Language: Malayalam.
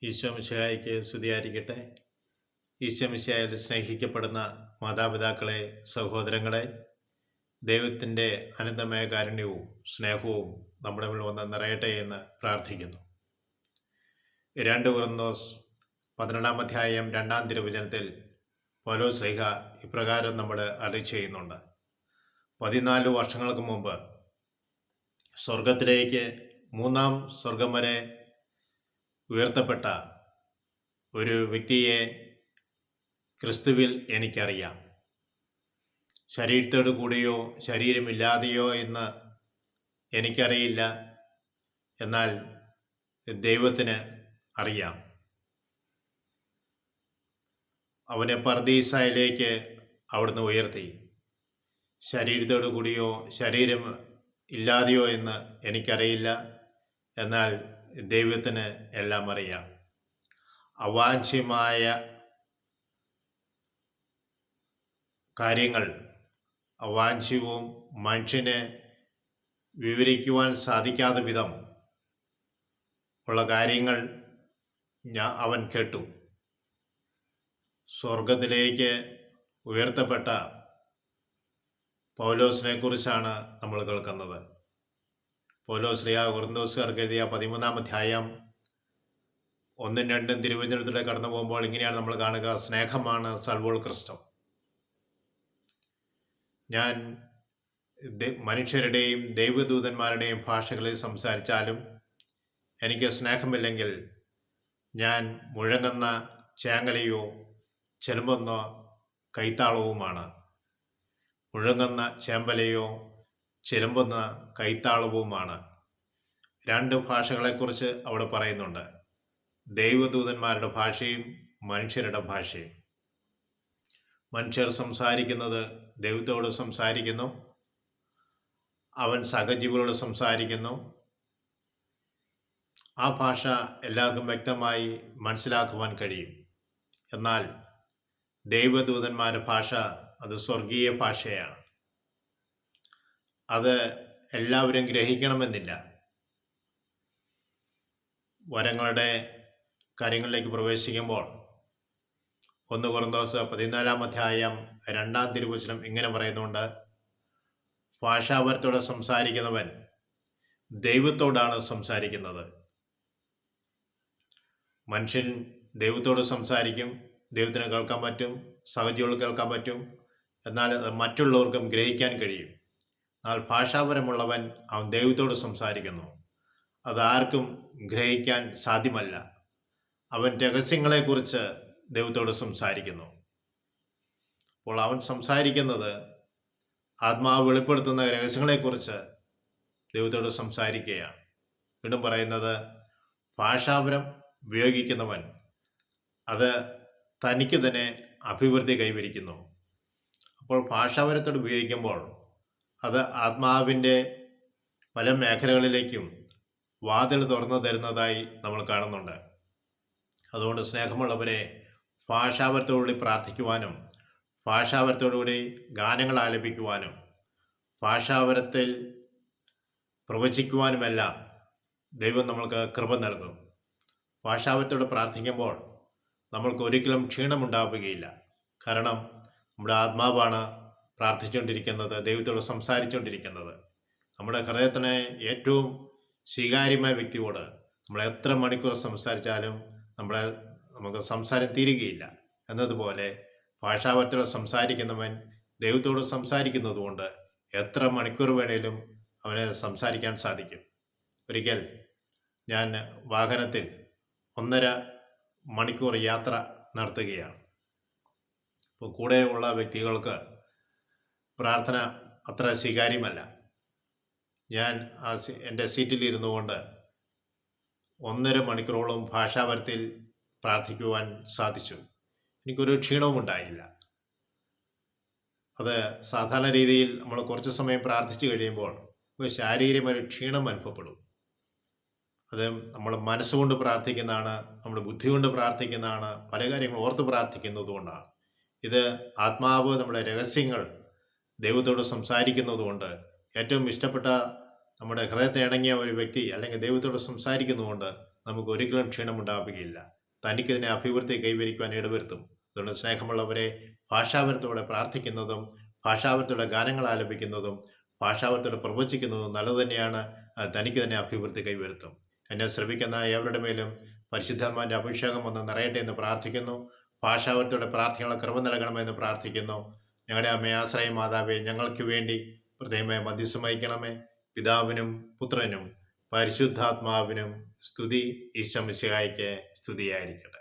ഈശോ മിശിഹായ്ക്ക് സ്തുതിയായിരിക്കട്ടെ. ഈശോ മിശിഹായിൽ സ്നേഹിക്കപ്പെടുന്ന മാതാപിതാക്കളെ, സഹോദരങ്ങളെ, ദൈവത്തിൻ്റെ അനന്തമായ കാരുണ്യവും സ്നേഹവും നമ്മുടെ മുന്നിൽ വന്ന് നിറയട്ടെ എന്ന് പ്രാർത്ഥിക്കുന്നു. 2 കൊരിന്തോസ് 12-ാം അധ്യായം 2-ാം തിരുവചനത്തിൽ പൗലോസ് ശ്ലീഹ ഇപ്രകാരം നമ്മൾ അരുളിച്ചെയ്യുന്നുണ്ട്. 14 വർഷങ്ങൾക്ക് മുമ്പ് സ്വർഗത്തിലേക്ക് 3-ാം സ്വർഗം വരെ ഉയർത്തപ്പെട്ട ഒരു വ്യക്തിയെ ക്രിസ്തുവിൽ എനിക്കറിയാം. ശരീരത്തോടു കൂടിയോ ശരീരമില്ലാതെയോ എന്ന് എനിക്കറിയില്ല, എന്നാൽ ദൈവത്തിന് അറിയാം. അവനെ പർദീസായിലേക്ക് അവിടുന്ന് ഉയർത്തി. ശരീരത്തോടു കൂടിയോ ശരീരം ഇല്ലാതെയോ എന്ന് എനിക്കറിയില്ല, എന്നാൽ ദൈവത്തിന് എല്ലാം അറിയാം. അവാച്യമായ കാര്യങ്ങൾ, അവാച്യവും മനുഷ്യന് വിവരിക്കുവാൻ സാധിക്കാത്ത വിധം ഉള്ള കാര്യങ്ങൾ അവൻ കേട്ടു. സ്വർഗത്തിലേക്ക് ഉയർത്തപ്പെട്ട പൗലോസിനെ കുറിച്ചാണ് നമ്മൾ കേൾക്കുന്നത്. പൗലോസ് ശ്ലീഹ കൊരിന്തോസുകാർക്ക് എഴുതിയ 13-ാം അധ്യായം 1-2 തിരുവചനത്തിലൂടെ കടന്നു പോകുമ്പോൾ ഇങ്ങനെയാണ് നമ്മൾ കാണുക. സ്നേഹമാണ് സർവോത്കൃഷ്ടം. ഞാൻ മനുഷ്യരുടെയും ദൈവദൂതന്മാരുടെയും ഭാഷകളിൽ സംസാരിച്ചാലും എനിക്ക് സ്നേഹമില്ലെങ്കിൽ ഞാൻ മുഴങ്ങുന്ന ചേങ്ങലയോ ചെലമ്പുന്ന കൈത്താളവുമാണ്. മുഴങ്ങുന്ന ചേമ്പലയോ ചിലമ്പുന്ന കൈത്താളവുമാണ്. 2 ഭാഷകളെക്കുറിച്ച് അവിടെ പറയുന്നുണ്ട്. ദൈവദൂതന്മാരുടെ ഭാഷയും മനുഷ്യരുടെ ഭാഷയും. മനുഷ്യർ സംസാരിക്കുന്നത് ദൈവത്തോട് സംസാരിക്കുന്നു, അവൻ സഹജീവികളോട് സംസാരിക്കുന്നു. ആ ഭാഷ എല്ലാവർക്കും വ്യക്തമായി മനസ്സിലാക്കുവാൻ കഴിയും. എന്നാൽ ദൈവദൂതന്മാരുടെ ഭാഷ അത് സ്വർഗീയ ഭാഷയാണ്. അത് എല്ലാവരും ഗ്രഹിക്കണമെന്നില്ല. വരങ്ങളുടെ കാര്യങ്ങളിലേക്ക് പ്രവേശിക്കുമ്പോൾ 1 കൊരിന്തോസ് 14-ാം അധ്യായം 2-ാം തിരുവചനം ഇങ്ങനെ പറയുന്നുണ്ട്. ഭാഷാപരത്തോടെ സംസാരിക്കുന്നവൻ ദൈവത്തോടാണ് സംസാരിക്കുന്നത്. മനുഷ്യൻ ദൈവത്തോട് സംസാരിക്കും, ദൈവത്തിന് കേൾക്കാൻ പറ്റും, സഹജീവികൾ കേൾക്കാൻ പറ്റും, എന്നാൽ അത് മറ്റുള്ളവർക്കും ഗ്രഹിക്കാൻ കഴിയും. എന്നാൽ ഭാഷാപരമുള്ളവൻ അവൻ ദൈവത്തോട് സംസാരിക്കുന്നു. അതാർക്കും ഗ്രഹിക്കാൻ സാധ്യമല്ല. അവൻ രഹസ്യങ്ങളെക്കുറിച്ച് ദൈവത്തോട് സംസാരിക്കുന്നു. അപ്പോൾ അവൻ സംസാരിക്കുന്നത് ആത്മാവ് വെളിപ്പെടുത്തുന്ന രഹസ്യങ്ങളെക്കുറിച്ച് ദൈവത്തോട് സംസാരിക്കുകയാണ്. വീണ്ടും പറയുന്നത്, ഭാഷാപരം ഉപയോഗിക്കുന്നവൻ അത് തനിക്ക് തന്നെ അഭിവൃദ്ധി കൈവരിക്കുന്നു. അപ്പോൾ ഭാഷാപരത്തോട് ഉപയോഗിക്കുമ്പോൾ അത് ആത്മാവിൻ്റെ പല മേഖലകളിലേക്കും വാതിൽ തുറന്നു തരുന്നതായി നമ്മൾ കാണുന്നുണ്ട്. അതുകൊണ്ട് സ്നേഹമുള്ളവരെ, ഭാഷാപരത്തോടുകൂടി പ്രാർത്ഥിക്കുവാനും ഭാഷാപരത്തോടുകൂടി ഗാനങ്ങൾ ആലപിക്കുവാനും ഭാഷാപരത്തിൽ പ്രവചിക്കുവാനുമെല്ലാം ദൈവം നമ്മൾക്ക് കൃപ നൽകും. ഭാഷാപരത്തോട് പ്രാർത്ഥിക്കുമ്പോൾ നമ്മൾക്ക് ഒരിക്കലും ക്ഷീണമുണ്ടാവുകയില്ല. കാരണം നമ്മുടെ ആത്മാവാണ് പ്രാർത്ഥിച്ചുകൊണ്ടിരിക്കുന്നത്, ദൈവത്തോട് സംസാരിച്ചുകൊണ്ടിരിക്കുന്നത്. നമ്മുടെ ഹൃദയത്തിന് ഏറ്റവും സ്വീകാര്യമായ വ്യക്തിയോട് നമ്മൾ എത്ര മണിക്കൂർ സംസാരിച്ചാലും നമുക്ക് സംസാരം തീരുകയില്ല. എന്നതുപോലെ ഭാഷാപരത്തോടെ സംസാരിക്കുന്നവൻ ദൈവത്തോട് സംസാരിക്കുന്നത് കൊണ്ട് എത്ര മണിക്കൂർ വേണേലും അവന് സംസാരിക്കാൻ സാധിക്കും. ഒരിക്കൽ ഞാൻ വാഹനത്തിൽ 1.5 മണിക്കൂർ യാത്ര നടത്തുകയാണ്. അപ്പോൾ കൂടെയുള്ള വ്യക്തികൾക്ക് പ്രാർത്ഥന അത്ര സ്വീകാര്യമല്ല. ഞാൻ എൻ്റെ സീറ്റിലിരുന്നു കൊണ്ട് 1.5 മണിക്കൂറോളം ഭാഷാപരത്തിൽ പ്രാർത്ഥിക്കുവാൻ സാധിച്ചു. എനിക്കൊരു ക്ഷീണവും ഉണ്ടായില്ല. അത് സാധാരണ രീതിയിൽ നമ്മൾ കുറച്ച് സമയം പ്രാർത്ഥിച്ചു കഴിയുമ്പോൾ ശാരീരികമായ ഒരു ക്ഷീണം അനുഭവപ്പെടും. അത് നമ്മൾ മനസ്സുകൊണ്ട് പ്രാർത്ഥിക്കുന്നതാണ്, നമ്മുടെ ബുദ്ധി കൊണ്ട് പ്രാർത്ഥിക്കുന്നതാണ്, പല കാര്യങ്ങൾ ഓർത്ത് പ്രാർത്ഥിക്കുന്നത് കൊണ്ടാണ്. ഇത് ആത്മാവ് നമ്മുടെ രഹസ്യങ്ങൾ ദൈവത്തോട് സംസാരിക്കുന്നത് കൊണ്ട് ഏറ്റവും ഇഷ്ടപ്പെട്ട നമ്മുടെ ഹൃദയത്തെ ഇണങ്ങിയ ഒരു വ്യക്തി അല്ലെങ്കിൽ ദൈവത്തോട് സംസാരിക്കുന്നതുകൊണ്ട് നമുക്ക് ഒരിക്കലും ക്ഷീണമുണ്ടാവുകയില്ല. തനിക്ക് തന്നെ അഭിവൃദ്ധി കൈവരിക്കുവാൻ ഇടവരുത്തും. അതുകൊണ്ട് സ്നേഹമുള്ളവരെ, ഭാഷാപരത്തോടെ പ്രാർത്ഥിക്കുന്നതും ഭാഷാപരത്തോടെ ഗാനങ്ങൾ ആലപിക്കുന്നതും ഭാഷാപരത്തോടെ പ്രവചിക്കുന്നതും നല്ലത് തന്നെയാണ്. തനിക്ക് തന്നെ അഭിവൃദ്ധി കൈവരുത്തും. എന്നെ ശ്രമിക്കുന്ന ഏവരുടെ മേലും പരിശുദ്ധാത്മാവിൻ്റെ അഭിഷേകം വന്ന് നിറയട്ടെ എന്ന് പ്രാർത്ഥിക്കുന്നു. ഭാഷാപരത്തോടെ പ്രാർത്ഥനകളെ കൃപ നൽകണമെന്ന് പ്രാർത്ഥിക്കുന്നു. ഞങ്ങളുടെ അമ്മയെ ആശ്രയ മാതാവേ, ഞങ്ങൾക്ക് വേണ്ടി പ്രത്യേകമായി മധ്യസ്ഥം വഹിക്കണമേ. പിതാവിനും പുത്രനും പരിശുദ്ധാത്മാവിനും സ്തുതി. ഈശോ മിശിഹായ്ക്ക് സ്തുതിയായിരിക്കട്ടെ.